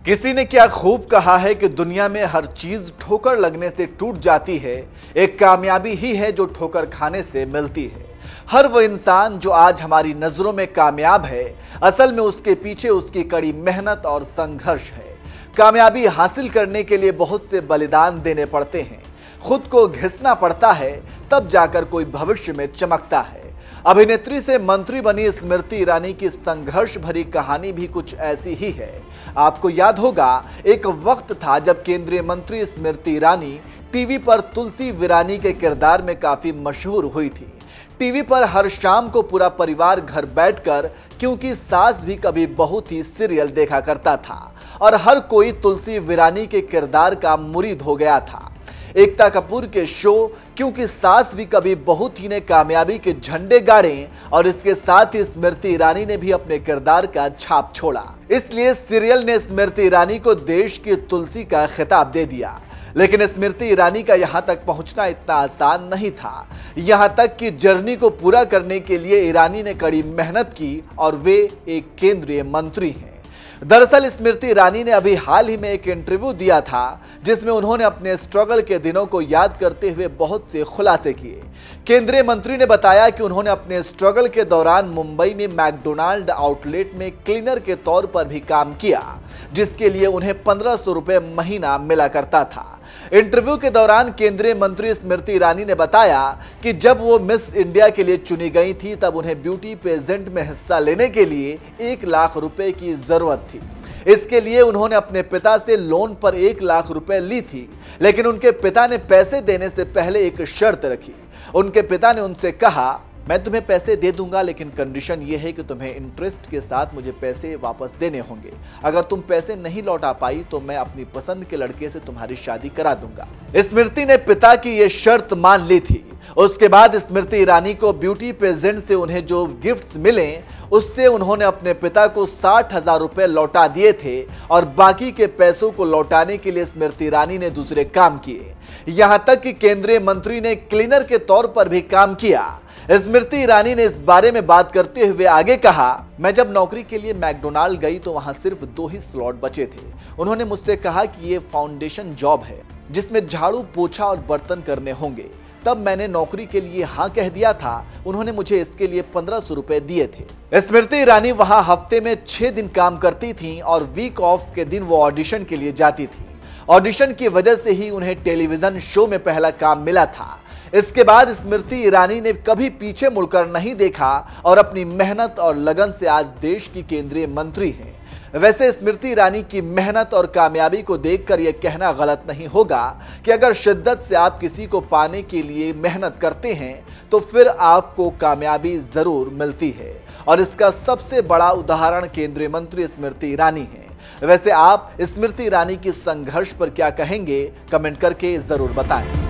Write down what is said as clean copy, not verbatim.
किसी ने क्या खूब कहा है कि दुनिया में हर चीज ठोकर लगने से टूट जाती है, एक कामयाबी ही है जो ठोकर खाने से मिलती है। हर वो इंसान जो आज हमारी नजरों में कामयाब है, असल में उसके पीछे उसकी कड़ी मेहनत और संघर्ष है। कामयाबी हासिल करने के लिए बहुत से बलिदान देने पड़ते हैं, खुद को घिसना पड़ता है, तब जाकर कोई भविष्य में चमकता है। अभिनेत्री से मंत्री बनी स्मृति ईरानी की संघर्ष भरी कहानी भी कुछ ऐसी ही है। आपको याद होगा, एक वक्त था जब केंद्रीय मंत्री स्मृति ईरानी टीवी पर तुलसी विरानी के किरदार में काफी मशहूर हुई थी। टीवी पर हर शाम को पूरा परिवार घर बैठकर क्योंकि सास भी कभी बहुत ही सीरियल देखा करता था और हर कोई तुलसी विरानी के किरदार का मुरीद हो गया था। एकता कपूर के शो क्योंकि सास भी कभी बहुत ही ने कामयाबी के झंडे गाड़े और इसके साथ ही स्मृति ईरानी ने भी अपने किरदार का छाप छोड़ा। इसलिए सीरियल ने स्मृति ईरानी को देश की तुलसी का खिताब दे दिया। लेकिन स्मृति ईरानी का यहां तक पहुंचना इतना आसान नहीं था। यहां तक कि जर्नी को पूरा करने के लिए ईरानी ने कड़ी मेहनत की और वे एक केंद्रीय मंत्री हैं। दरअसल स्मृति ईरानी ने अभी हाल ही में एक इंटरव्यू दिया था जिसमें उन्होंने अपने स्ट्रगल के दिनों को याद करते हुए बहुत से खुलासे किए। केंद्रीय मंत्री ने बताया कि उन्होंने अपने स्ट्रगल के दौरान मुंबई में मैकडोनाल्ड आउटलेट में क्लीनर के तौर पर भी काम किया, जिसके लिए उन्हें 1500 रुपए महीना मिला करता था। इंटरव्यू के दौरान केंद्रीय मंत्री स्मृति ईरानी ने बताया कि जब वो मिस इंडिया के लिए चुनी गई थी तब उन्हें ब्यूटी पेजेंट में हिस्सा लेने के लिए 1 लाख रुपए की जरूरत थी। इसके लिए उन्होंने अपने पिता से लोन पर 1 लाख रुपए ली थी, लेकिन उनके पिता ने पैसे देने से पहले एक शर्त रखी। उनके पिता ने उनसे कहा, मैं तुम्हें पैसे दे दूंगा, लेकिन कंडीशन यह है कि तुम्हें इंटरेस्ट के साथ मुझे पैसे वापस देने होंगे। अगर तुम पैसे नहीं लौटा पाई तो मैं अपनी पसंद के लड़के से तुम्हारी शादी करा दूंगा। स्मृति ने पिता की यह शर्त मान ली थी। उसके बाद स्मृति ईरानी को ब्यूटी पेजेंट से उन्हें जो गिफ्ट्स मिले उससे उन्होंने अपने पिता को 60,000 रुपए लौटा दिए थे और बाकी के पैसों को लौटाने के लिए स्मृति ईरानी ने दूसरे काम किए। यहां तक कि केंद्रीय मंत्री ने क्लीनर के तौर पर भी काम किया। स्मृति ईरानी ने इस बारे में बात करते हुए आगे कहा, मैं जब नौकरी के लिए मैकडोनाल्ड गई तो वहां सिर्फ 2 ही स्लॉट बचे थे। उन्होंने मुझसे कहा कि ये फाउंडेशन जॉब है जिसमें झाड़ू पोछा और बर्तन करने होंगे। तब मैंने नौकरी के लिए हाँ कह दिया था। उन्होंने मुझे इसके लिए 1500 रुपए दिए थे। स्मृति ईरानी वहां हफ्ते में 6 दिन काम करती थी और वीक ऑफ के दिन वो ऑडिशन के लिए जाती थी। ऑडिशन की वजह से ही उन्हें टेलीविजन शो में पहला काम मिला था। इसके बाद स्मृति ईरानी ने कभी पीछे मुड़कर नहीं देखा और अपनी मेहनत और लगन से आज देश की केंद्रीय मंत्री हैं। वैसे स्मृति ईरानी की मेहनत और कामयाबी को देखकर यह कहना गलत नहीं होगा कि अगर शिद्दत से आप किसी को पाने के लिए मेहनत करते हैं तो फिर आपको कामयाबी जरूर मिलती है। और इसका सबसे बड़ा उदाहरण केंद्रीय मंत्री स्मृति ईरानी है। वैसे आप स्मृति ईरानी की संघर्ष पर क्या कहेंगे, कमेंट करके जरूर बताएं।